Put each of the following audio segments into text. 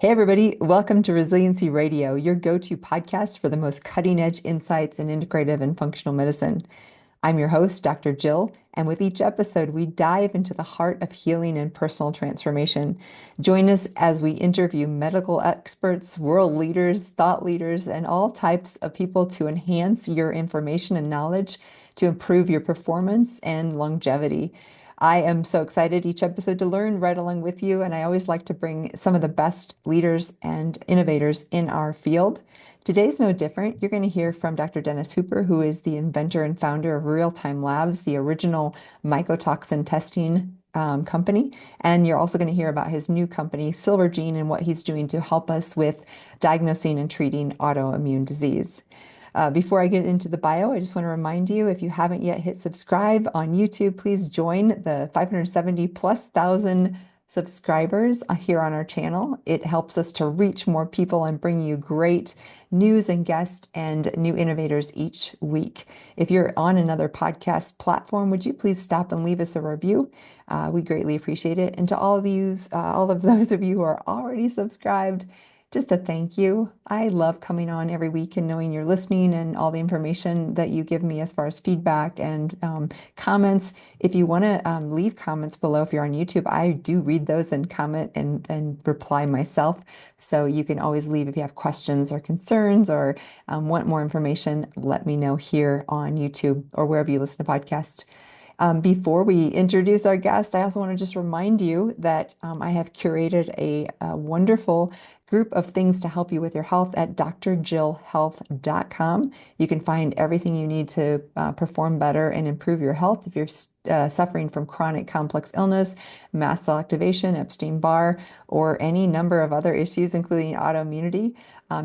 Hey, everybody. Welcome to Resiliency Radio, your go-to podcast for the most cutting-edge insights in integrative and functional medicine. I'm your host, Dr. Jill, and with each episode, we dive into the heart of healing and personal transformation. Join us as we interview medical experts, world leaders, thought leaders, and all types of people to enhance your information and knowledge to improve your performance and longevity. I am so excited each episode to learn right along with you, and I always like to bring some of the best leaders and innovators in our field. Today's no different. You're going to hear from Dr. Dennis Hooper, who is the inventor and founder of Realtime Labs, the original mycotoxin testing company. And you're also going to hear about his new company, Silvergene, and what he's doing to help us with diagnosing and treating autoimmune disease. Before I get into the bio, I just want to remind you, if you haven't yet hit subscribe on YouTube, please join the 570 plus thousand subscribers here on our channel. It helps us to reach more people and bring you great news and guests and new innovators each week. If you're on another podcast platform, would you please stop and leave us a review? We greatly appreciate it. And to all of you, all of those of you who are already subscribed, just a thank you. I love coming on every week and knowing you're listening and all the information that you give me as far as feedback and comments. If you want to leave comments below, if you're on YouTube, I do read those and comment and reply myself. So you can always leave if you have questions or concerns or want more information, let me know here on YouTube or wherever you listen to podcasts. Before we introduce our guest, I also want to just remind you that I have curated a wonderful group of things to help you with your health at drjillhealth.com. You can find everything you need to perform better and improve your health if you're suffering from chronic complex illness, mast cell activation, Epstein-Barr, or any number of other issues, including autoimmunity.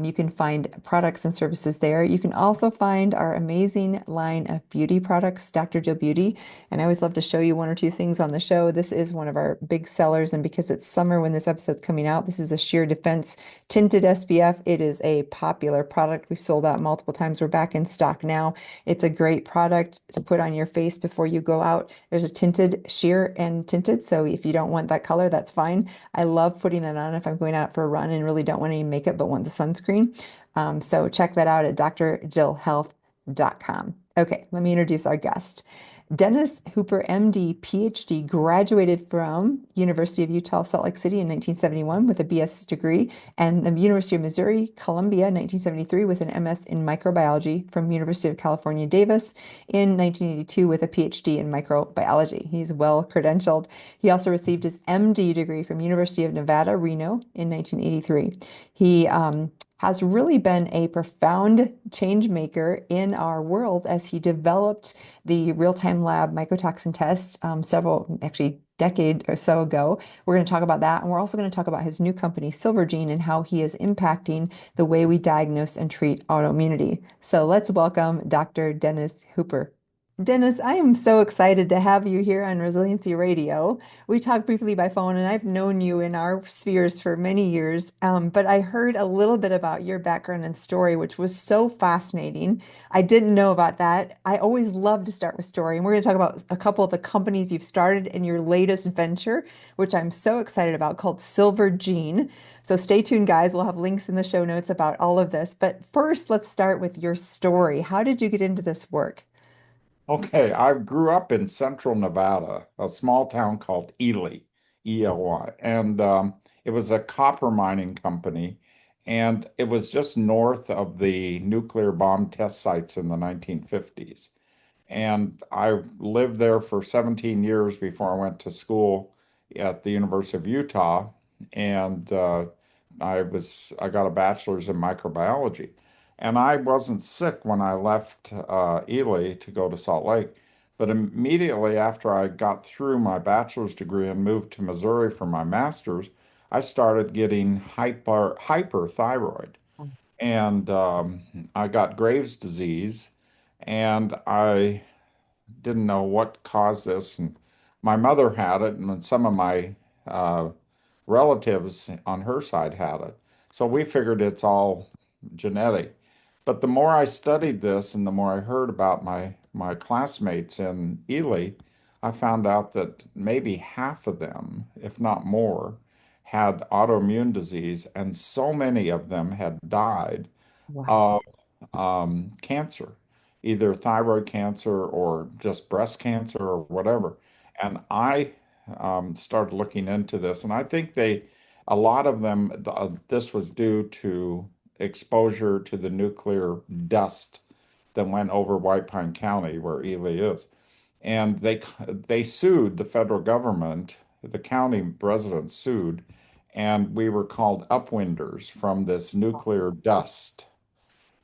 You can find products and services there. You can also find our amazing line of beauty products, Dr. Jill Beauty. And I always love to show you one or two things on the show. This is one of our big sellers. And because it's summer when this episode's coming out, this is a Sheer Defense Tinted SPF. It is a popular product. We sold out multiple times. We're back in stock now. It's a great product to put on your face before you go out. There's a tinted, sheer, and tinted. So if you don't want that color, that's fine. I love putting that on if I'm going out for a run and really don't want any makeup but want the sunscreen. So check that out at drjillhealth.com. Okay, let me introduce our guest. Dennis Hooper, MD, Ph.D., graduated from University of Utah, Salt Lake City in 1971 with a BS degree, and the University of Missouri, Columbia, 1973 with an MS in microbiology from University of California, Davis in 1982 with a PhD in microbiology. He's well credentialed. He also received his MD degree from University of Nevada, Reno in 1983. He has really been a profound change maker in our world as he developed the real-time lab mycotoxin test several, actually decade or so ago. We're going to talk about that. And we're also going to talk about his new company, Silvergene, and how he is impacting the way we diagnose and treat autoimmunity. So let's welcome Dr. Dennis Hooper. Dennis, I am so excited to have you here on Resiliency Radio. We talked briefly by phone, and I've known you in our spheres for many years, but I heard a little bit about your background and story, which was so fascinating. I didn't know about that. I always love to start with story, and we're going to talk about a couple of the companies you've started in your latest venture, which I'm so excited about, called Silvergene. So stay tuned, guys. We'll have links in the show notes about all of this. But first, let's start with your story. How did you get into this work? Okay, I grew up in central Nevada, a small town called Ely, Ely, and it was a copper mining company, and it was just north of the nuclear bomb test sites in the 1950s. And I lived there for 17 years before I went to school at the University of Utah, and I got a bachelor's in microbiology. And I wasn't sick when I left Ely to go to Salt Lake. But immediately after I got through my bachelor's degree and moved to Missouri for my master's, I started getting hyperthyroid. And I got Graves' disease, and I didn't know what caused this. And my mother had it, and then some of my uh, relatives on her side had it. So we figured it's all genetic. But the more I studied this and the more I heard about my classmates in Ely, I found out that maybe half of them, if not more, had autoimmune disease, and so many of them had died Wow. of cancer, either thyroid cancer or just breast cancer or whatever. And I started looking into this, and I think a lot of them, this was due to exposure to the nuclear dust that went over White Pine County, where Ely is. And they sued the federal government, the county residents sued, and we were called upwinders from this nuclear dust.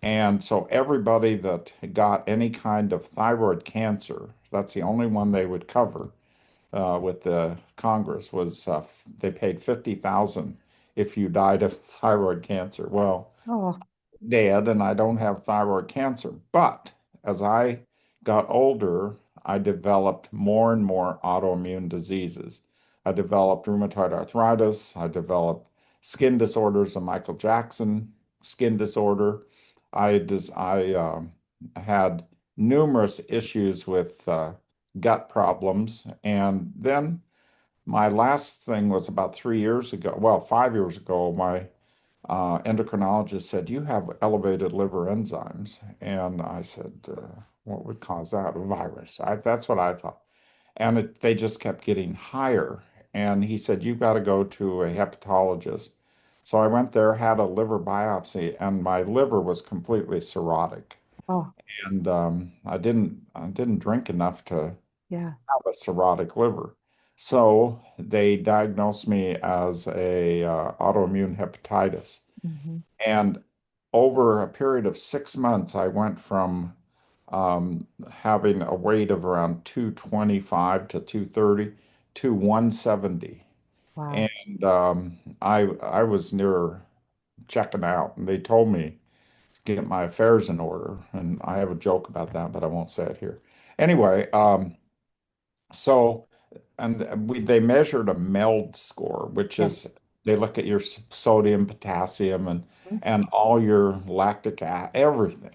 And so everybody that got any kind of thyroid cancer, that's the only one they would cover with the Congress was they paid 50,000 if you died of thyroid cancer. Well, Oh, dead and I don't have thyroid cancer. But as I got older, I developed more and more autoimmune diseases. I developed rheumatoid arthritis. I developed skin disorders, of Michael Jackson skin disorder. I had numerous issues with gut problems. And then my last thing was about 3 years ago. Well, 5 years ago, my endocrinologist said, "You have elevated liver enzymes." And I said, "What would cause that? A virus." That's what I thought. And they just kept getting higher. And he said, "You've got to go to a hepatologist." So I went there, had a liver biopsy, and my liver was completely cirrhotic. oh, And I didn't drink enough to yeah. have a cirrhotic liver. So they diagnosed me as a autoimmune hepatitis. Hmm. And over a period of 6 months, I went from having a weight of around 225 to 230 to 170. Wow. And I was near checking out, and they told me to get my affairs in order. And I have a joke about that, but I won't say it here. Anyway, so and they measured a MELD score, which Yes. is they look at your sodium, potassium, Mhm. and all your lactic acid, everything.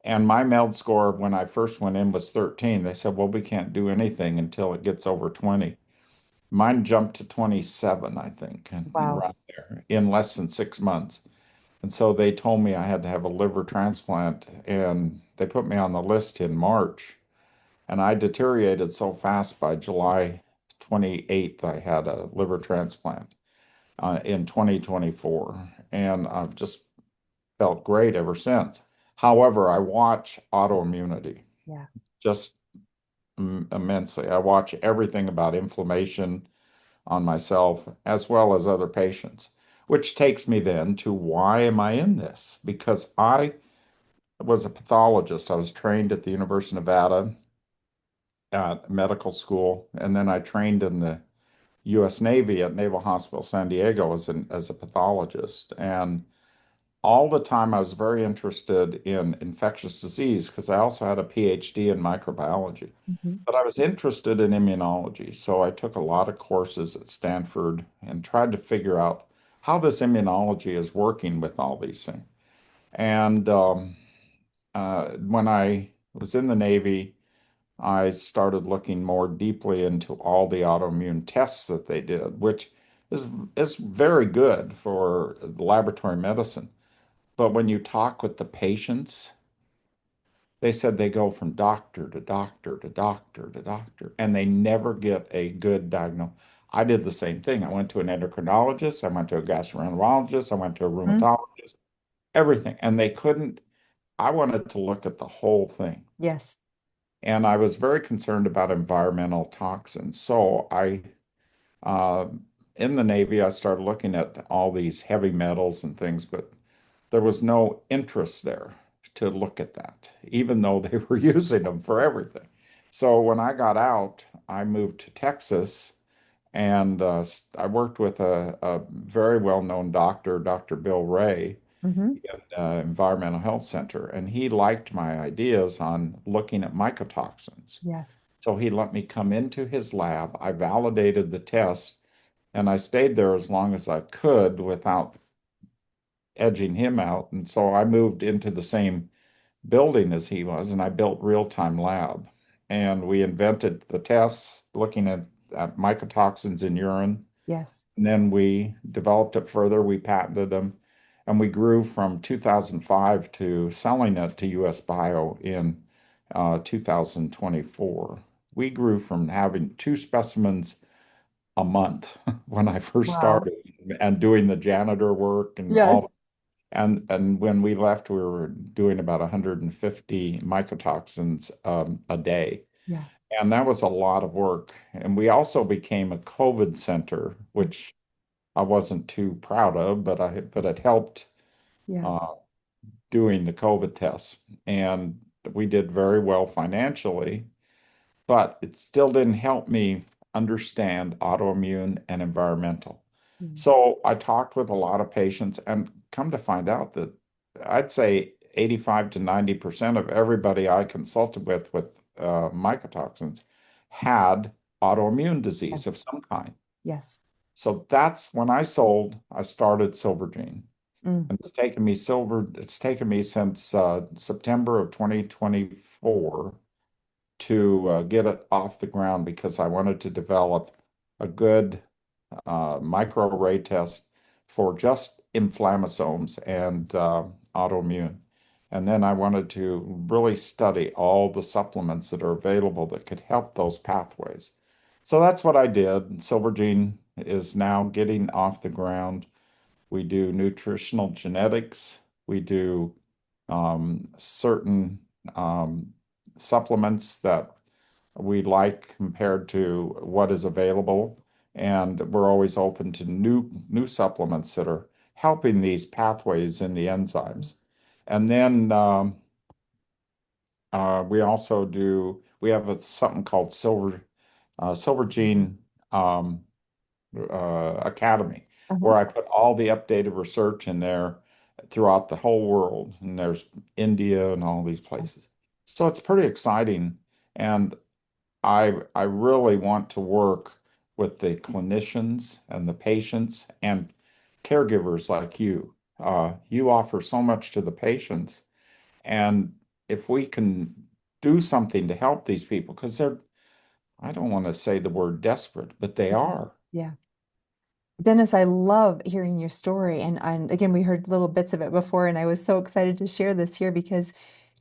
And my MELD score when I first went in was 13. They said, "Well, we can't do anything until it gets over 20." Mine jumped to 27, I think, and Wow. around there in less than 6 months. And so they told me I had to have a liver transplant, and they put me on the list in March. And I deteriorated so fast by July 28th, I had a liver transplant in 2024. And I've just felt great ever since. However, I watch autoimmunity Yeah. just immensely. I watch everything about inflammation on myself as well as other patients, which takes me then to why am I in this? Because I was a pathologist. I was trained at the University of Nevada at medical school, and then I trained in the U.S. Navy at Naval Hospital San Diego as a pathologist. And all the time I was very interested in infectious disease because I also had a Ph.D. in microbiology. Hmm. But I was interested in immunology, so I took a lot of courses at Stanford and tried to figure out how this immunology is working with all these things. And when I was in the Navy, I started looking more deeply into all the autoimmune tests that they did, which is is very good for laboratory medicine. But when you talk with the patients, they said they go from doctor to doctor to doctor to doctor, and they never get a good diagnosis. I did the same thing. I went to an endocrinologist, I went to a gastroenterologist, I went to a Mhm. rheumatologist, everything, and they couldn't. I wanted to look at the whole thing. Yes. And I was very concerned about environmental toxins. So uh, in the Navy, I started looking at all these heavy metals and things, but there was no interest there to look at that, even though they were using them for everything. So when I got out, I moved to Texas and I worked with a very well-known doctor, Dr. Bill Ray, Hmm. Environmental Health Center, and he liked my ideas on looking at mycotoxins. Yes. So he let me come into his lab. I validated the test, and I stayed there as long as I could without edging him out. And so I moved into the same building as he was, and I built Realtime Lab. And we invented the tests looking at mycotoxins in urine, Yes. And then we developed it further. We patented them, and we grew from 2005 to selling it to US Bio in 2024. We grew from having two specimens a month when I first Wow. started and doing the janitor work and Yes. all. And when we left, we were doing about 150 mycotoxins a day. Yeah. And that was a lot of work. And we also became a COVID center, which I wasn't too proud of, but it helped Yeah. uh, doing the COVID tests. And we did very well financially, but it still didn't help me understand autoimmune and environmental. Mm. So I talked with a lot of patients and come to find out that I'd say 85 to 90% of everybody I consulted with mycotoxins had autoimmune Yes. disease of some kind. Yes. So that's when I started Silvergene. Mm. And it's taken me since September of 2024 to get it off the ground because I wanted to develop a good microarray test for just inflammasomes and autoimmune. And then I wanted to really study all the supplements that are available that could help those pathways. So that's what I did. Silvergene is now getting off the ground. We do nutritional genetics. We do certain um, supplements that we like compared to what is available. And we're always open to new supplements that are helping these pathways in the enzymes. And then we have something called Silvergene um, Academy, Uh-huh. where I put all the updated research in there throughout the whole world. And there's India and all these places. So it's pretty exciting. And I really want to work with the clinicians and the patients and caregivers like you. You offer so much to the patients. And if we can do something to help these people, because I don't want to say the word desperate, but they are. Yeah. Dennis, I love hearing your story. And again, we heard little bits of it before, and I was so excited to share this here because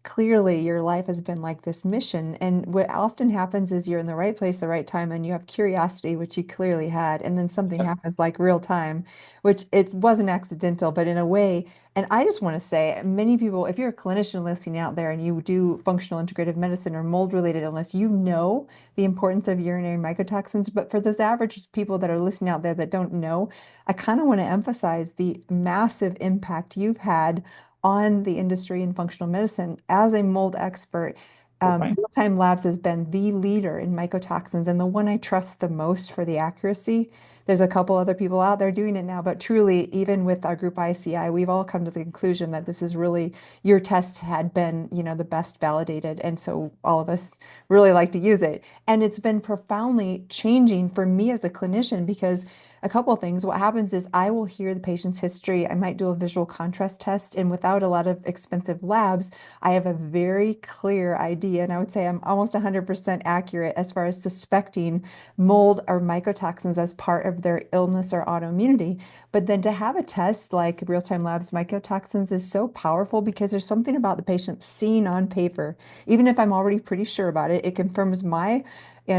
clearly your life has been like this mission. And what often happens is you're in the right place, the right time, and you have curiosity, which you clearly had. And then something happens like real time, which it wasn't accidental, but in a way. And I just want to say, many people, if you're a clinician listening out there and you do functional integrative medicine or mold related illness, you know the importance of urinary mycotoxins. But for those average people that are listening out there that don't know, I kind of want to emphasize the massive impact you've had on the industry in functional medicine. As a mold expert, Well, thank Realtime Labs has been the leader in mycotoxins and the one I trust the most for the accuracy. There's a couple other people out there doing it now, but truly, even with our group ICI, we've all come to the conclusion that this is really your test had been, the best validated. And so all of us really like to use it. And it's been profoundly changing for me as a clinician because a couple of things. What happens is I will hear the patient's history. I might do a visual contrast test, and without a lot of expensive labs, I have a very clear idea. And I would say I'm almost 100% accurate as far as suspecting mold or mycotoxins as part of their illness or autoimmunity. But then to have a test like Real-Time Labs mycotoxins is so powerful because there's something about the patient seeing on paper. Even if I'm already pretty sure about it, it confirms my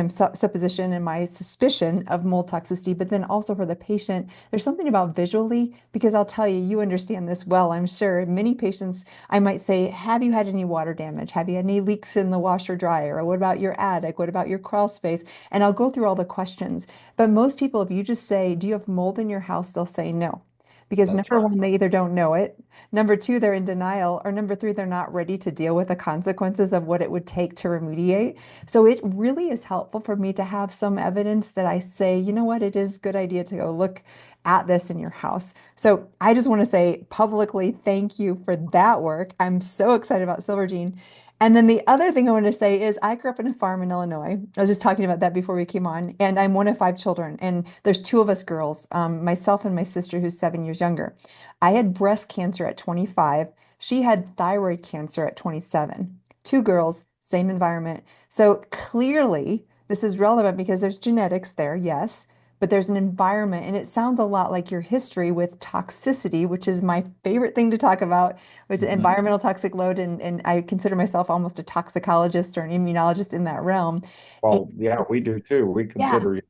supposition and my suspicion of mold toxicity, but then also for the patient, there's something about visually, because I'll tell you, you understand this well, I'm sure. Many patients, I might say, have you had any water damage? Have you had any leaks in the washer dryer? Or what about your attic? What about your crawl space? And I'll go through all the questions. But most people, if you just say, do you have mold in your house? They'll say no. Because That's number right. one, they either don't know it. Number two, they're in denial. Or number three, they're not ready to deal with the consequences of what it would take to remediate. So it really is helpful for me to have some evidence that I say, you know what, it is a good idea to go look at this in your house. So I just want to say publicly, thank you for that work. I'm so excited about Silvergene. And then the other thing I want to say is I grew up in a farm in Illinois. I was just talking about that before we came on. And I'm one of five children. And there's two of us girls, myself and my sister, who's 7 years younger. I had breast cancer at 25. She had thyroid cancer at 27. Two girls, same environment. So clearly, this is relevant because there's genetics there, yes, but there's an environment, and it sounds a lot like your history with toxicity, which is my favorite thing to talk about, which is Mhm. environmental toxic load, and I consider myself almost a toxicologist or an immunologist in that realm. And Well, yeah, we do too. We yeah, consider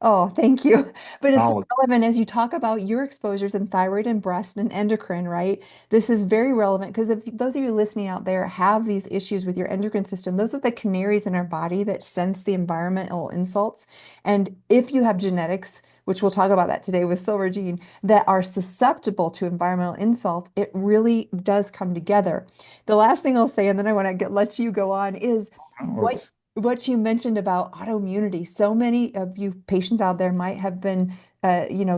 oh, thank you. But it's so knowledge. relevant as you talk about your exposures in thyroid and breast and endocrine, right? This is very relevant because if those of you listening out there have these issues with your endocrine system, those are the canaries in our body that sense the environmental insults. And if you have genetics, which we'll talk about that today with Silvergene, that are susceptible to environmental insults, it really does come together. The last thing I'll say, and then I want to let you go on, is Oh, what what you mentioned about autoimmunity. So many of you patients out there might have been,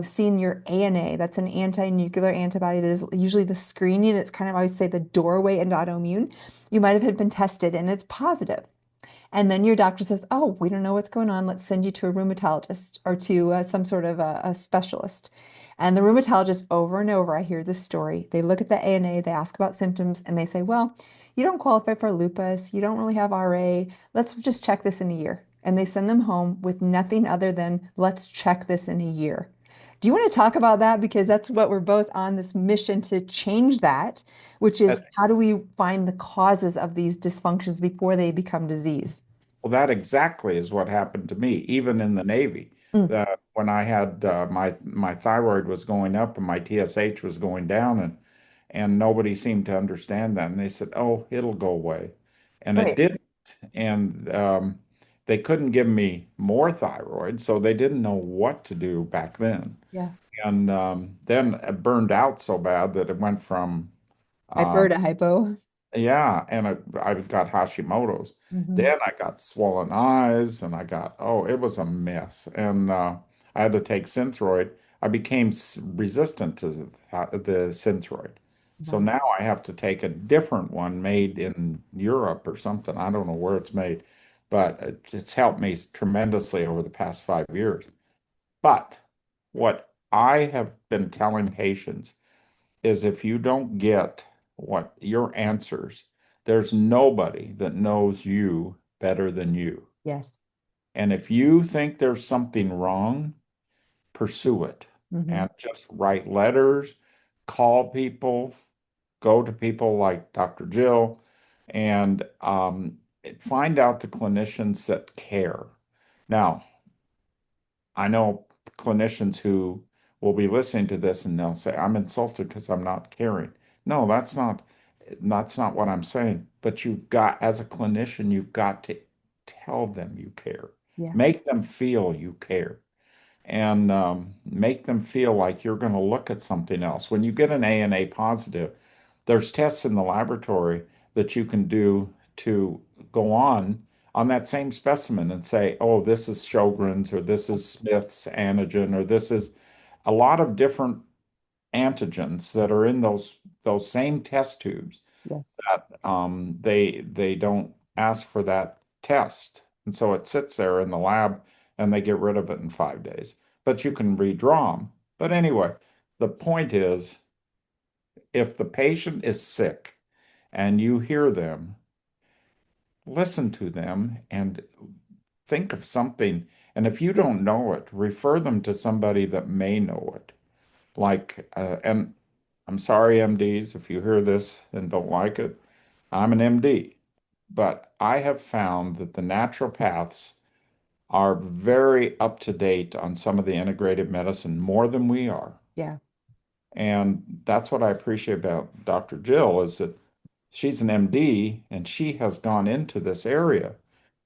seen your ANA. That's an anti-nuclear antibody that is usually the screening. It's kind of, I would say, the doorway into autoimmune. You might have had been tested and it's positive. And then your doctor says, "Oh, we don't know what's going on. Let's send you to a rheumatologist or to some sort of a specialist." And the rheumatologist, over and over, I hear this story. They look at the ANA, they ask about symptoms, and they say, "Well, you don't qualify for lupus. You don't really have RA. Let's just check this in a year." And they send them home with nothing other than, "Let's check this in a year." Do you want to talk about that? Because that's what we're both on this mission to change that, which is that. how do we find the causes of these dysfunctions before they become disease? Well, that exactly is what happened to me, even in the Navy. Mm, That when I had my thyroid was going up and my TSH was going down, and nobody seemed to understand that. And they said, "Oh, it'll go away," and it right. didn't. And they couldn't give me more thyroid, so they didn't know what to do back then. Yeah. And then it burned out so bad that it went from Hyper um, to hypo. yeah, and I got Hashimoto's. Hmm. Then I got swollen eyes, and oh, it was a mess. And I had to take Synthroid. I became resistant to the Synthroid. So Wow. now I have to take a different one made in Europe or something. I don't know where it's made, but it's helped me tremendously over the past 5 years. But what I have been telling patients is if you don't get what your answers, there's nobody that knows you better than you. Yes. And if you think there's something wrong, pursue it Hmm. and just write letters, call people, go to people like Dr. Jill, and find out the clinicians that care. Now, I know clinicians who will be listening to this and they'll say, I'm insulted because I'm not caring. No, that's not what I'm saying. But you've got, as a clinician, you've got to tell them you care. Yeah. Make them feel you care and make them feel like you're going to look at something else. When you get an ANA positive, there's tests in the laboratory that you can do to go on that same specimen and say, oh, this is Sjogren's or this is Smith's antigen or this is a lot of different antigens that are in those same test tubes Yes. that they don't ask for that test. And so it sits there in the lab and they get rid of it in 5 days. But you can redraw them. But anyway, the point is if the patient is sick and you hear them, listen to them and think of something. And if you don't know it, refer them to somebody that may know it. And I'm sorry, MDs, if you hear this and don't like it, I'm an MD. But I have found that the naturopaths are very up to date on some of the integrative medicine more than we are. Yeah. And that's what I appreciate about Dr. Jill is that she's an MD and she has gone into this area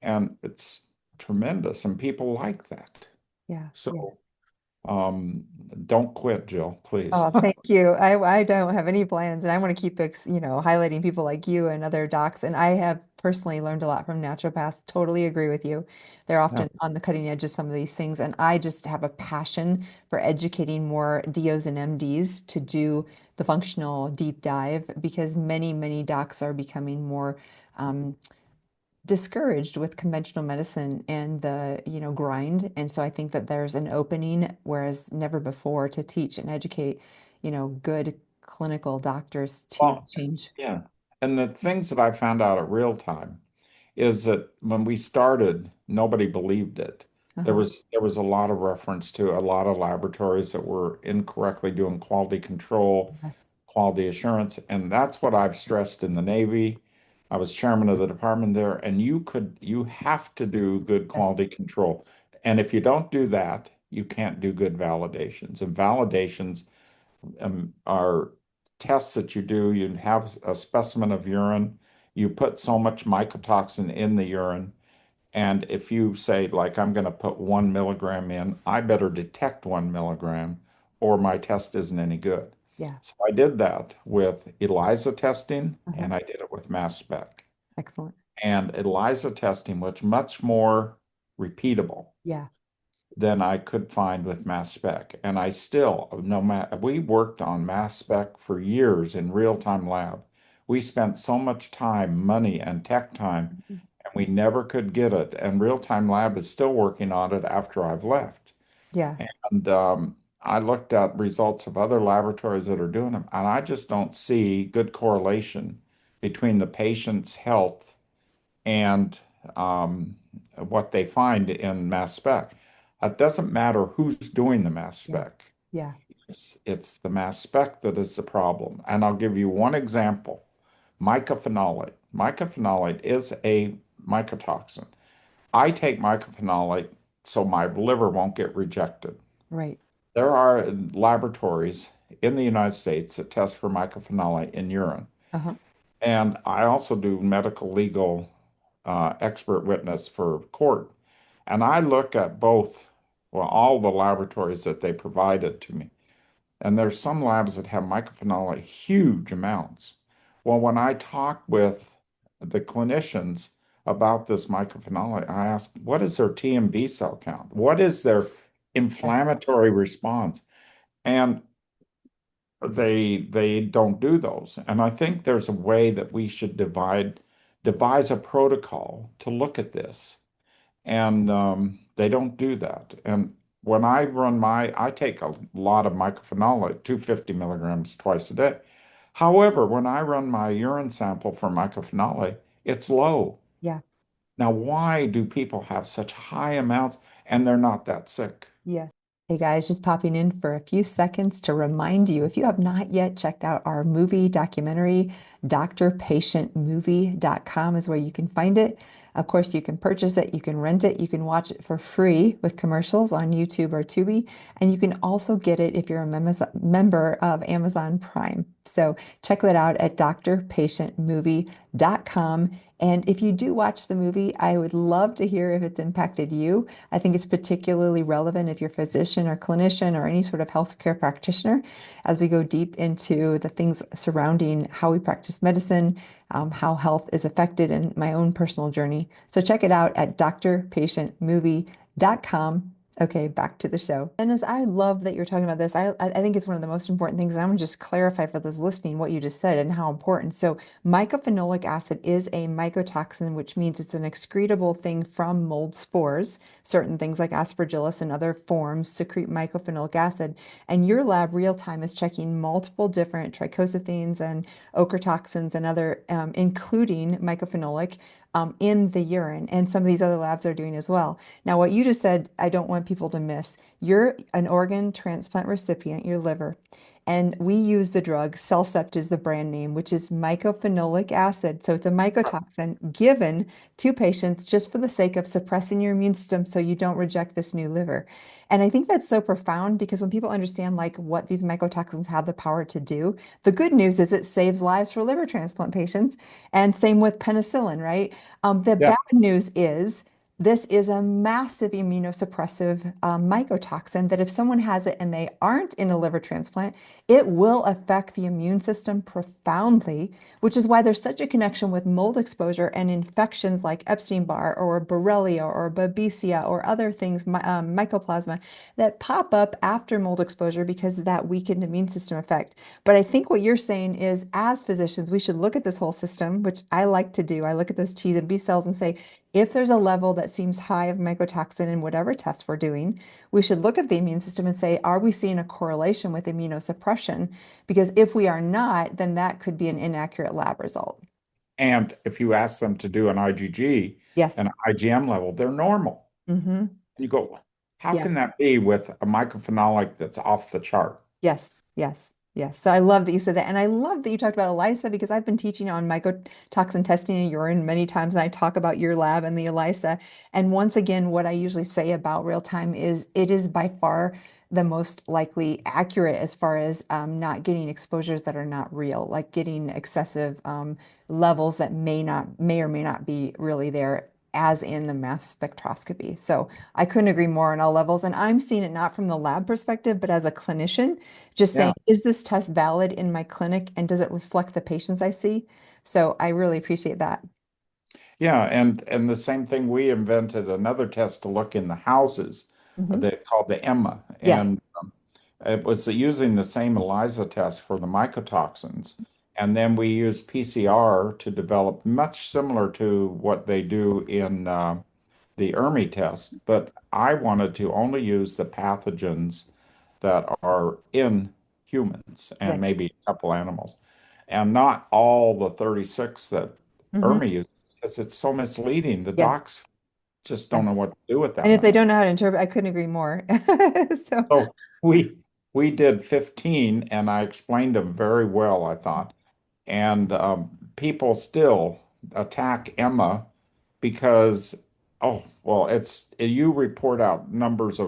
and it's tremendous and people like that. Yeah. Yeah. So um, don't quit, Jill, please. Oh, thank you. I don't have any plans, and I want to keep highlighting people like you and other docs. And I have personally learned a lot from naturopaths. Totally agree with you. They're Yeah. often on the cutting edge of some of these things, and I just have a passion for educating more DOs and MDs to do the functional deep dive because many docs are becoming more um, discouraged with conventional medicine and the, grind. And so I think that there's an opening, whereas never before, to teach and educate, good clinical doctors to Well, change. yeah. And the things that I found out at Realtime is that when we started, nobody believed it. Uh-huh. There was a lot of reference to a lot of laboratories that were incorrectly doing quality control, Yes. quality assurance, and that's what I've stressed in the Navy. I was chairman of the department there, and you have to do good Yes. quality control. And if you don't do that, you can't do good validations. And validations are tests that you do. You have a specimen of urine, you put so much mycotoxin in the urine, and if you say, like, I'm going to put 1 milligram in, I better detect 1 milligram or my test isn't any good. Yeah. So I did that with ELISA testing Uh-huh. and I did it with mass spec. Excellent. And ELISA testing was much more repeatable Yeah. than I could find with mass spec. And I still, no matter, we worked on mass spec for years in real-time lab. We spent so much time, money, and tech time, Mhm. and we never could get it. And real-time lab is still working on it after I've left. Yeah. And I looked at results of other laboratories that are doing them, and I just don't see good correlation between the patient's health and what they find in mass spec. It doesn't matter who's doing the mass Yeah. spec. Yeah. It's the mass spec that is the problem. And I'll give you one example. Mycophenolate. Mycophenolate is a mycotoxin. I take mycophenolate so my liver won't get rejected. Right. There are laboratories in the United States that test for mycophenolate in urine. Uh-huh. And I also do medical legal expert witness for court. And I look at both, well, all the laboratories that they provided to me. And there's some labs that have mycophenolate huge amounts. Well, when I talk with the clinicians about this mycophenolate, I ask, what is their T and B cell count? What is their Yeah. inflammatory response? And they don't do those. And I think there's a way that we should devise a protocol to look at this. And they don't do that. And when I take a lot of mycophenolate, 250 milligrams twice a day. However, when I run my urine sample for mycophenolate, it's low. Yeah. Now, why do people have such high amounts and they're not that sick? Yeah. Hey guys, just popping in for a few seconds to remind you if you have not yet checked out our movie documentary, drpatientmovie.com is where you can find it. Of course, you can purchase it, you can rent it, you can watch it for free with commercials on YouTube or Tubi, and you can also get it if you're a member of Amazon Prime. So check that out at drpatientmovie.com. And if you do watch the movie, I would love to hear if it's impacted you. I think it's particularly relevant if you're a physician or clinician or any sort of healthcare practitioner as we go deep into the things surrounding how we practice medicine, how health is affected, and my own personal journey. So check it out at drpatientmovie.com. Okay, back to the show. And as I love that you're talking about this, I think it's one of the most important things. And I'm going to just clarify for those listening what you just said and how important. So mycophenolic acid is a mycotoxin, which means it's an excretable thing from mold spores. Certain things like Aspergillus and other forms secrete mycophenolic acid. And your lab, Realtime, is checking multiple different trichocythenes and ochratoxins and other, including mycophenolic, in the urine. And some of these other labs are doing as well. Now, what you just said, I don't want people to miss. You're an organ transplant recipient, your liver. And we use the drug, Cellcept is the brand name, which is mycophenolic acid. So it's a mycotoxin given to patients just for the sake of suppressing your immune system so you don't reject this new liver. And I think that's so profound because when people understand like what these mycotoxins have the power to do, the good news is it saves lives for liver transplant patients. And same with penicillin, right? The Yeah. bad news is this is a massive immunosuppressive mycotoxin that if someone has it and they aren't in a liver transplant, it will affect the immune system profoundly, which is why there's such a connection with mold exposure and infections like Epstein-Barr or Borrelia or Babesia or other things, mycoplasma, that pop up after mold exposure because of that weakened immune system effect. But I think what you're saying is, as physicians, we should look at this whole system, which I like to do. I look at those T and B cells and say, if there's a level that seems high of mycotoxin in whatever test we're doing, we should look at the immune system and say, are we seeing a correlation with immunosuppression? Because if we are not, then that could be an inaccurate lab result. And if you ask them to do an IgG Yes. and IgM level, they're normal. Mm-hmm. You go, how Yeah. can that be with a mycophenolic that's off the chart? Yes, yes, yes. So I love that you said that. And I love that you talked about ELISA because I've been teaching on mycotoxin testing in urine many times. And I talk about your lab and the ELISA. And once again, what I usually say about real time is it is by far the most likely accurate as far as not getting exposures that are not real, like getting excessive levels that may or may not be really there, as in the mass spectroscopy. So I couldn't agree more on all levels. And I'm seeing it not from the lab perspective, but as a clinician just saying, Yeah. is this test valid in my clinic and does it reflect the patients I see? So I really appreciate that. Yeah, and the same thing, we invented another test to look in the houses Hmm. that called the Emma, Yes, and it was using the same ELISA test for the mycotoxins, and then we used PCR to develop much similar to what they do in the ERMI test, but I wanted to only use the pathogens that are in humans and yes. maybe a couple animals, and not all the 36 that Hmm. ERMI uses because it's so misleading. The Yes, docs just don't yes. know what to do with And that if they much. don't know how to interpret, I couldn't agree more. So, So we did 15 and I explained them very well, I thought. And people still attack Emma because, oh, well, you report out numbers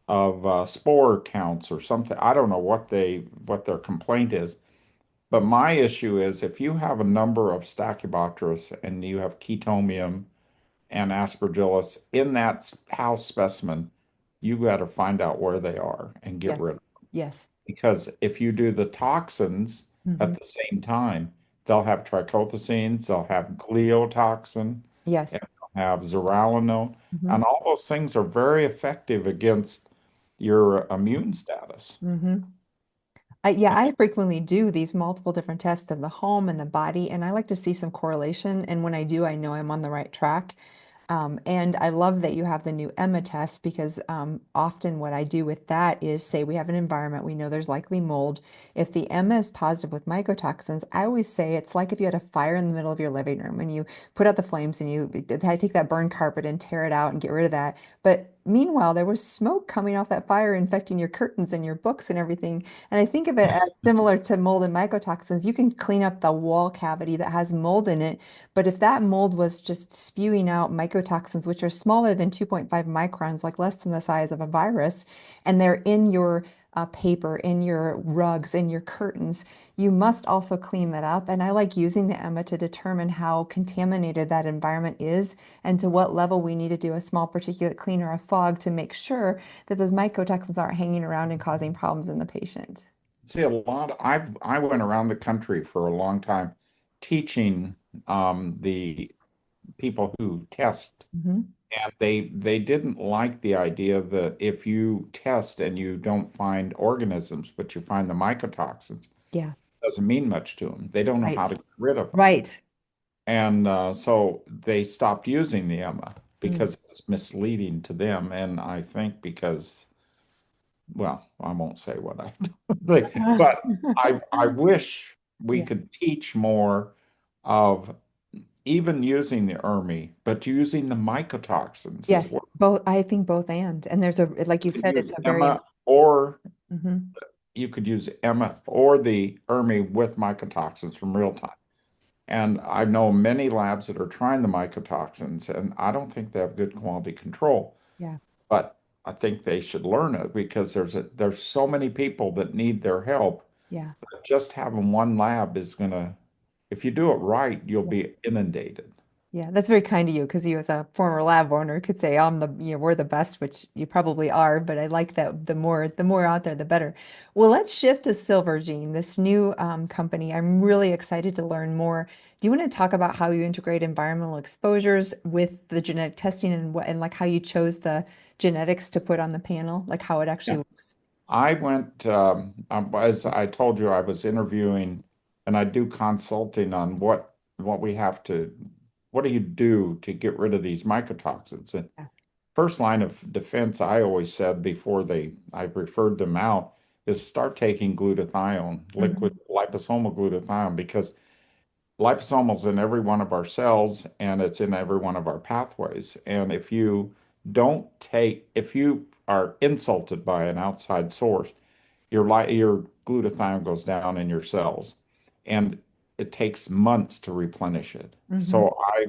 of spore counts or something. I don't know what their complaint is. But my issue is if you have a number of Stachybotrys and you have Chetomium and Aspergillus in that house specimen, you got to find out where they are and get rid yes, of them. yes. Because if you do the toxins Hmm. at the same time, they'll have trichothecenes, they'll have gliotoxin, and Yes. they'll have zearalenone, Hmm. and all those things are very effective against your immune status. Hmm. Yeah, I frequently do these multiple different tests of the home and the body, and I like to see some correlation. And when I do, I know I'm on the right track. And I love that you have the new EMMA test because often what I do with that is say we have an environment, we know there's likely mold. If the EMMA is positive with mycotoxins, I always say it's like if you had a fire in the middle of your living room and you put out the flames and you take that burned carpet and tear it out and get rid of that. But meanwhile, there was smoke coming off that fire infecting your curtains and your books and everything. And I think of it as similar to mold and mycotoxins. You can clean up the wall cavity that has mold in it, but if that mold was just spewing out mycotoxins, which are smaller than 2.5 microns, like less than the size of a virus, and they're in your paper, in your rugs, in your curtains, you must also clean that up. And I like using the EMMA to determine how contaminated that environment is and to what level we need to do a small particulate clean or a fog to make sure that those mycotoxins aren't hanging around and causing problems in the patient. See, I went around the country for a long time teaching the people who test. Hmm. And they didn't like the idea that if you test and you don't find organisms, but you find the mycotoxins, Yeah, doesn't mean much to them. They don't know right. how to get rid of them. Right. And so they stopped using the EMA Mm. because it was misleading to them. And I think because, well, I won't say what I think, but I wish we Yeah. could teach more of even using the ERMI, but using the mycotoxins as Yes, well. both. I think both and there's a like you You could said, it's use a very Emma or mhm. you could use Emma or the ERMI with mycotoxins from Realtime. And I know many labs that are trying the mycotoxins, and I don't think they have good quality control. Yeah, But I think they should learn it because there's so many people that need their help. yeah. Just having one lab is gonna, if you do it right, you'll Yeah. be inundated. Yeah, that's very kind of you because you, as a former lab owner, could say I'm we're the best, which you probably are. But I like that the more out there, the better. Well, let's shift to Silvergene, this new company. I'm really excited to learn more. Do you want to talk about how you integrate environmental exposures with the genetic testing and what and like how you chose the genetics to put on the panel, like how it actually Yeah. works? I went, as I told you, I was interviewing and I do consulting on what we have to, what do you do to get rid of these mycotoxins? And Yeah. first line of defense, I always said before I referred them out, is start taking glutathione, liquid Mhm. liposomal glutathione, because liposomal is in every one of our cells and it's in every one of our pathways. And if you don't take, if you are insulted by an outside source, your glutathione goes down in your cells, and it takes months to replenish it. Hmm. So I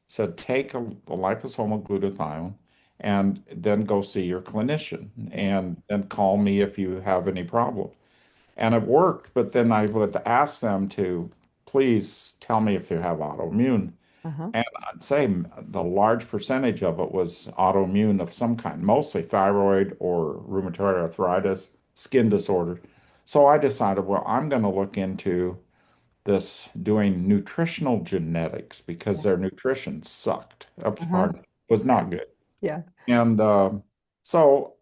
said, take a liposomal glutathione and then go see your clinician Yeah. and then call me if you have any problems. And it worked, but then I would ask them to please tell me if you have autoimmune. Uh-huh. And I'd say the large percentage of it was autoimmune of some kind, mostly thyroid or rheumatoid arthritis, skin disorders. So I decided, well, I'm going to look into this doing nutritional genetics because Yeah. their nutrition sucked. Uh-huh. Pardon, was Yeah. not good. Yeah. And so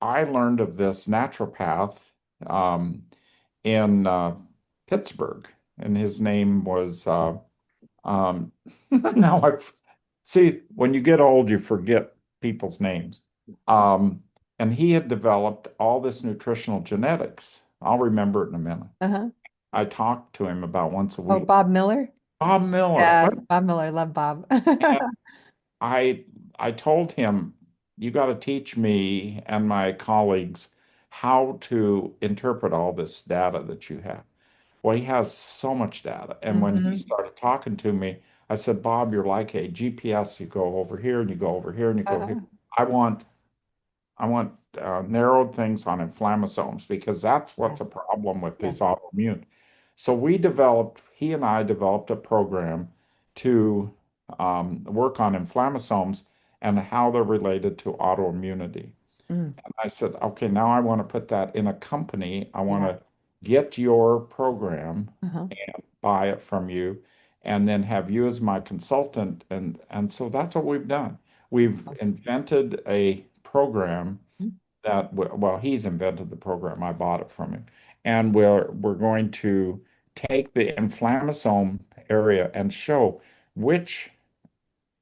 I learned of this naturopath um, in Pittsburgh, and his name was um, now I see when you get old, you forget people's names. Um, and he had developed all this nutritional genetics. I'll remember it in a minute. Uh-huh. I talked to him about once a Oh, week. Bob Miller? Bob Miller. Yes, Bob Miller. Love Bob. And I I told him, you got to teach me and my colleagues how to interpret all this data that you have. Well, he has so much data. And when he Hmm. started talking to me, I said, Bob, you're like a GPS. You go over here and you go over here and you go here. Uh-huh. I want I want narrowed things on inflammasomes because that's Yeah. what's a problem with Yeah. this autoimmune. So he and I developed a program to work on inflammasomes and how they're related to autoimmunity. Mm. I said, okay, now I want to put that in a company. I want Yeah. to get your program Uh-huh. and buy it from you, and then have you as my consultant. And so that's what we've done. We've invented a program that, well, he's invented the program. I bought it from him. And we're going to take the inflammasome area and show which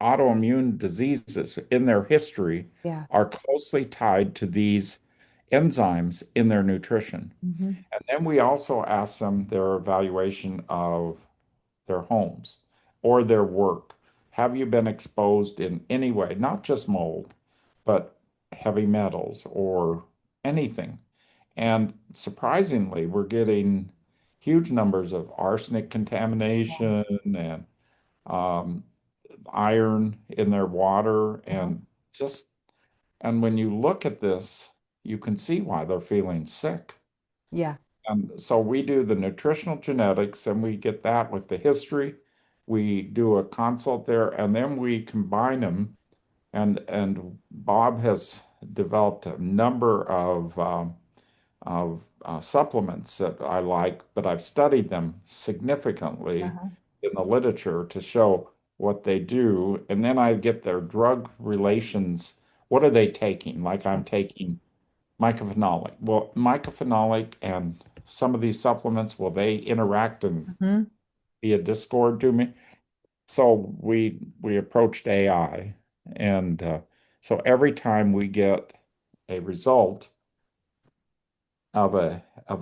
autoimmune diseases in their history Yeah. are closely tied to these enzymes in their nutrition. Hmm. And then we also ask them their evaluation of their homes or their work. Have you been exposed in any way, not just mold, but heavy metals or anything? And surprisingly, we're getting huge numbers of arsenic contamination and um, iron in their water Uh-huh. and when you look at this, you can see why they're feeling sick. Yeah. And so we do the nutritional genetics and we get that with the history. We do a consult there and then we combine them. And Bob has developed a number of supplements that I like, but I've studied them significantly Uh-huh. in the literature to show what they do. And then I get their drug relations. What are they taking? Like I'm Yes. taking mycophenolic. Well, mycophenolic and some of these supplements, will they interact and Hmm. be a discord to me? So we approached AI, and so every time we get a result of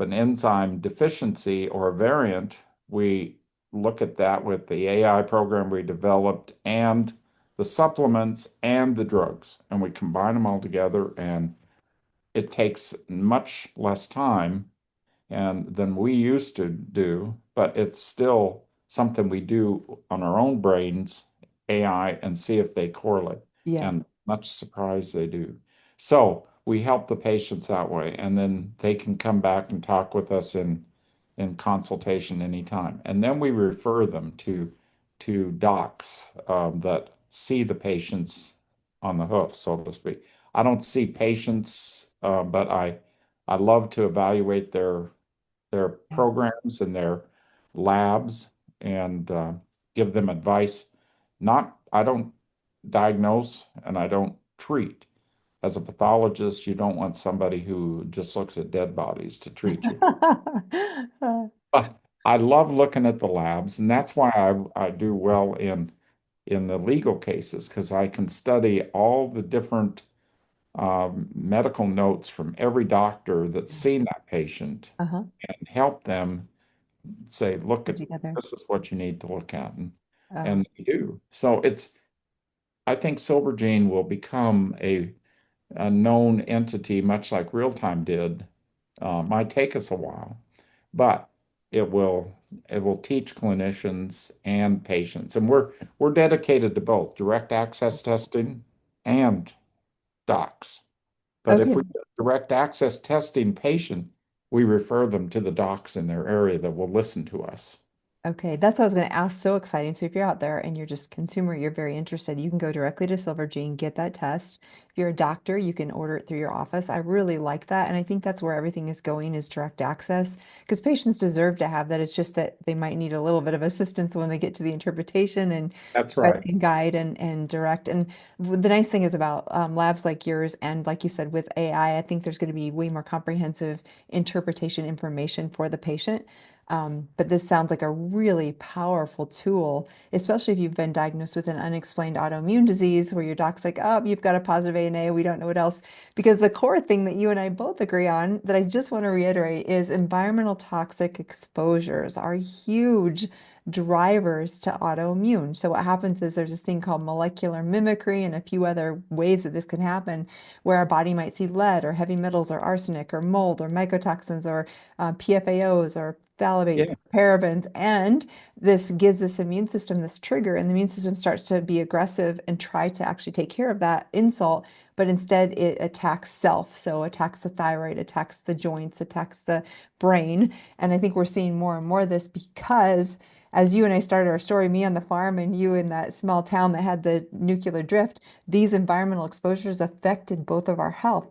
an enzyme deficiency or a variant, we look at that with the AI program we developed and the supplements and the drugs, and we combine them all together, and it takes much less time and than we used to do, but it's still something we do on our own brains, AI, and see if they correlate. Yes. And much surprised they do. So we help the patients that way, and then they can come back and talk with us in consultation anytime. And then we refer them to docs that see the patients on the hoof, so to speak. I don't see patients, but I love to evaluate their Yeah. programs and their labs and give them advice. Not, I don't diagnose and I don't treat. As a pathologist, you don't want somebody who just looks at dead bodies to treat you. But I love looking at the labs, and that's why I do well in the legal cases because I can study all the different medical notes from every doctor that's seen that patient Uh-huh. and help them say, look Put at together. this is what you need to look at, Uh, and they do. So I think Silvergene will become a known entity, much like Realtime did. Might take us a while, but it will it will teach clinicians and patients, and we're dedicated to both direct access testing and docs. But if Okay. we get direct access testing patient, we refer them to the docs in their area that will listen to us. Okay, that's what I was going to ask. So exciting. So if you're out there and you're just consumer, you're very interested, you can go directly to Silvergene, get that test. If you're a doctor, you can order it through your office. I really like that. And I think that's where everything is going is direct access because patients deserve to have that. It's just that they might need a little bit of assistance when they get to the interpretation and That's you guys right. can guide and direct. And the nice thing is about labs like yours and like you said, with AI, I think there's going to be way more comprehensive interpretation information for the patient. But this sounds like a really powerful tool, especially if you've been diagnosed with an unexplained autoimmune disease where your doc's like, oh, you've got a positive ANA, we don't know what else. Because the core thing that you and I both agree on that I just want to reiterate is environmental toxic exposures are huge drivers to autoimmune. So what happens is there's this thing called molecular mimicry and a few other ways that this can happen where our body might see lead or heavy metals or arsenic or mold or mycotoxins or PFAOs or phthalates, Yeah. parabens, and this gives this immune system this trigger, and the immune system starts to be aggressive and try to actually take care of that insult, but instead it attacks self. So attacks the thyroid, attacks the joints, attacks the brain. And I think we're seeing more and more of this because as you and I started our story, me on the farm and you in that small town that had the nuclear drift, these environmental exposures affected both of our health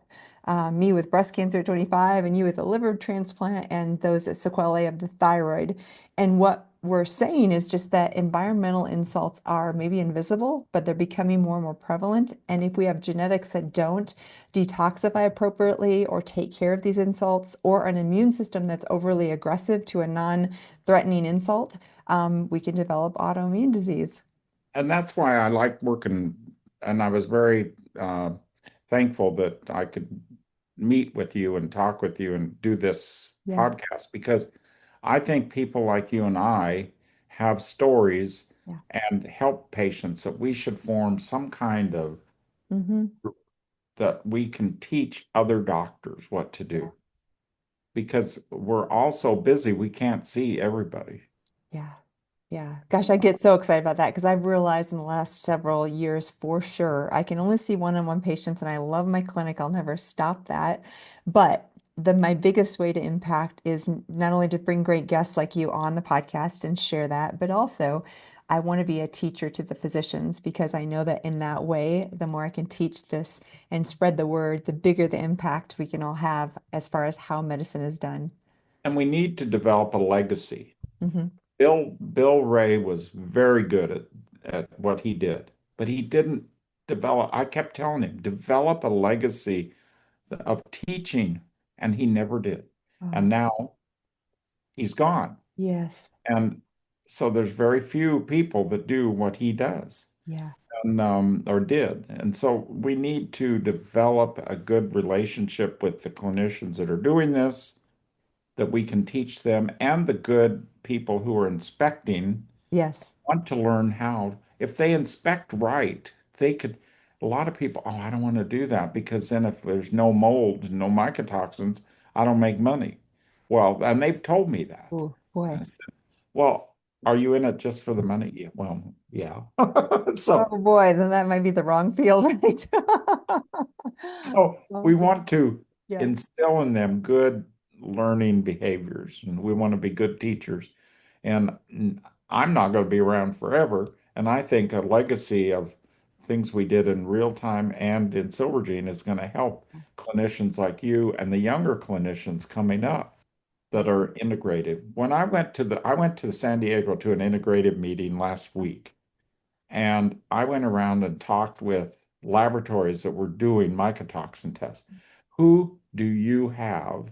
me with breast cancer at 25 and you with a liver transplant and those sequelae of the thyroid. And what we're saying is just that environmental insults are maybe invisible, but they're becoming more and more prevalent. And if we have genetics that don't detoxify appropriately or take care of these insults, or an immune system that's overly aggressive to a non-threatening insult, we can develop autoimmune disease. And that's why I like working, and I was very thankful that I could meet with you and talk with you and do this Yeah, podcast because I think people like you and I have stories yeah. and help patients that we should form some kind of Hmm. that we can teach other doctors what to Yeah. do because we're all so busy we can't see everybody. Yeah. Yeah. Gosh, I get so excited about that because I've realized in the last several years for sure, I can only see one-on-one patients and I love my clinic. I'll never stop that. But my biggest way to impact is not only to bring great guests like you on the podcast and share that, but also I want to be a teacher to the physicians because I know that in that way, the more I can teach this and spread the word, the bigger the impact we can all have as far as how medicine is done. And we need to develop a legacy. Hmm. Bill Ray was very good at what he did, but he didn't develop. I kept telling him, develop a legacy of teaching, and he never did. And Oh, now he's gone. yes. And so there's very few people that do what he does Yeah. and or did. And so we need to develop a good relationship with the clinicians that are doing this, that we can teach them, and the good people who are inspecting Yes. want to learn how. If they inspect right, they could. A lot of people, oh, I don't want to do that because then if there's no mold, no mycotoxins, I don't make money. Well, and they've told me that. Oh, boy. I said, well, are you in it just for the money? Yeah, well, yeah. So, Oh boy, then that might be the wrong field, right? so we Okay. want to Yeah. instill in them good learning behaviors, and we want to be good teachers. And I'm not going to be around forever. And I think a legacy of things we did in real time and in Silvergene is going to help clinicians like you and the younger clinicians coming up that are integrative. When I went to San Diego to an integrative meeting last week, and I went around and talked with laboratories that were doing mycotoxin tests. Who do you have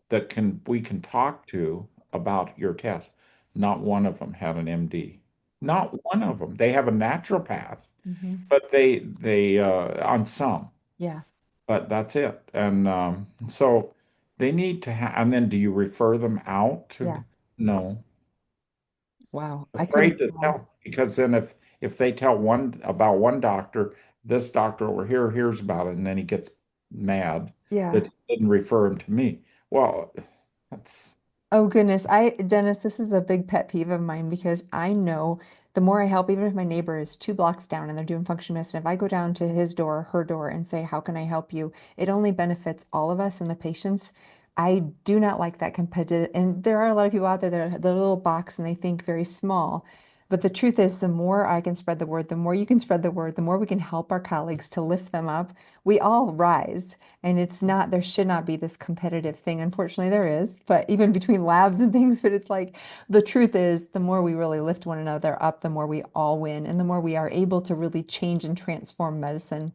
that can we can talk to about your test? Not one of them had an MD. Not one of them. They have a naturopath, Hmm. but they on some, Yeah. but that's it. And so they need to have. And then do you refer them out to? Yeah. No, Wow. I couldn't afraid to agree more. tell because then if they tell one about one doctor, this doctor over here hears about it, and then he gets mad that Yeah. he didn't refer him to me. Well, that's Oh goodness. Dennis, this is a big pet peeve of mine because I know the more I help, even if my neighbor is 2 blocks down and they're doing functional medicine, if I go down to his door, her door, and say, how can I help you? It only benefits all of us and the patients. I do not like that competitive, and there are a lot of people out there that are the little box and they think very small. But the truth is, the more I can spread the word, the more you can spread the word, the more we can help our colleagues to lift them up. We all rise. And it's not, there should not be this competitive thing. Unfortunately, there is, but even between labs and things, but it's like the truth is the more we really lift one another up, the more we all win and the more we are able to really change and transform medicine.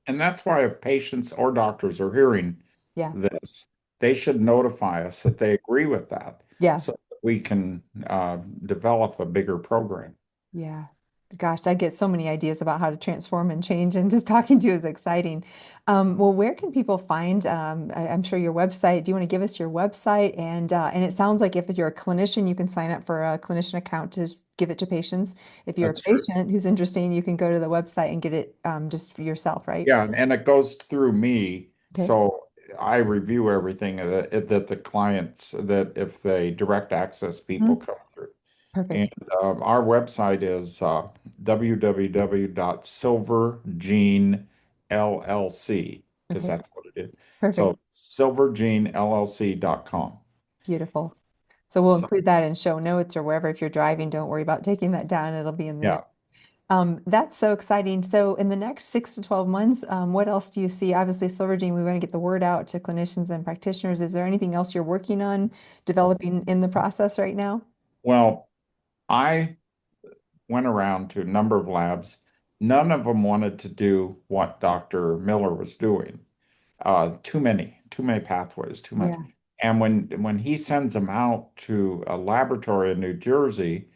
and that's why if patients or doctors are hearing Yeah. this, they should notify us that they agree with that Yeah. so that we can develop a bigger program. Yeah. Gosh, I get so many ideas about how to transform and change, and just talking to you is exciting. Well, where can people find, I'm sure your website, do you want to give us your website? And it sounds like if you're a clinician, you can sign up for a clinician account to give it to patients. If you're a That's true. patient who's interested, you can go to the website and get it just for yourself, right? Yeah, and it goes through me, Okay. so I review everything that the clients that if they direct access people Mhm. come through. And Perfect. our website is www.silvergenellc, because Okay. that's what it is. Perfect. So silvergenellc.com. Beautiful. So we'll So include that in show notes or wherever. If you're driving, don't worry about taking that down. It'll be in the yeah. notes. That's so exciting. So in the next 6 to 12 months, what else do you see? Obviously, Silvergene, we want to get the word out to clinicians and practitioners. Is there anything else you're working on developing in the process right now? Well, I went around to a number of labs. None of them wanted to do what Dr. Miller was doing. Too many pathways, too much. Yeah. And when he sends them out to a laboratory in New Jersey,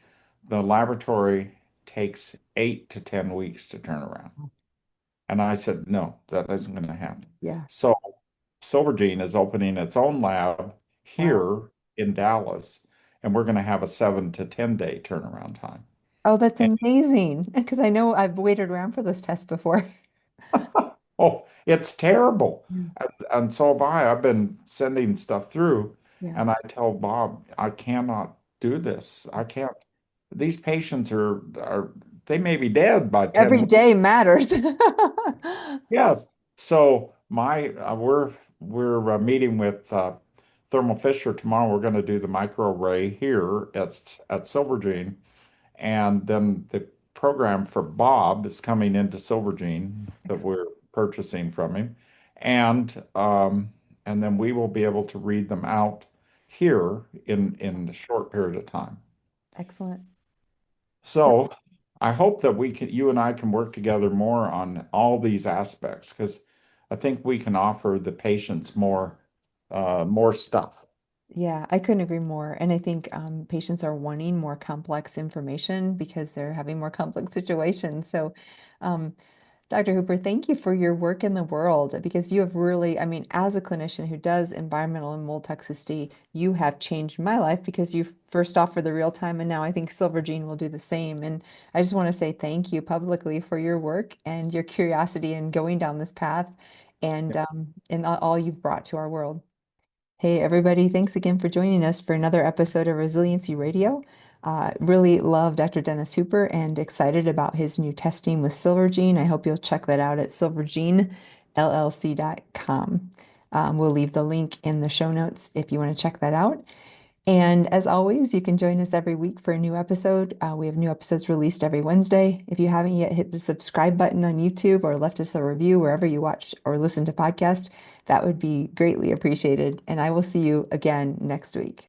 the laboratory takes 8 to 10 weeks to turn around. And I said, no, that isn't going to happen. Yeah. So Silvergene is opening its own lab Wow. here in Dallas, and we're going to have a 7 to 10 day turnaround time. Oh, that's And amazing. Because I know I've waited around for those tests before. oh, it's terrible. Yeah. And so have I. I've been sending stuff through, Yeah. and I tell Bob, I cannot do this. I can't. These patients are they may be dead by 10 Every weeks. day matters. Yes. So my we're meeting with Thermo Fisher tomorrow. We're going to do the microarray here at Silvergene, and then the program for Bob is coming into Silvergene that Excellent. we're purchasing from him, and then we will be able to read them out here in a short period of time. Excellent. So, So I hope that you and I can work together more on all these aspects because I think we can offer the patients more stuff. yeah, I couldn't agree more. And I think patients are wanting more complex information because they're having more complex situations. So, um, Dr. Hooper, thank you for your work in the world because you have really, I mean, as a clinician who does environmental and mold toxicity, you have changed my life because you first offered the real time, and now I think Silvergene will do the same. And I just want to say thank you publicly for your work and your curiosity in going down this path and all you've brought to our world. Hey, everybody, thanks again for joining us for another episode of Resiliency Radio. Really love Dr. Dennis Hooper and excited about his new testing with Silvergene. I hope you'll check that out at silvergenellc.com. We'll leave the link in the show notes if you want to check that out. And as always, you can join us every week for a new episode. We have new episodes released every Wednesday. If you haven't yet hit the subscribe button on YouTube or left us a review wherever you watch or listen to podcasts, that would be greatly appreciated. And I will see you again next week.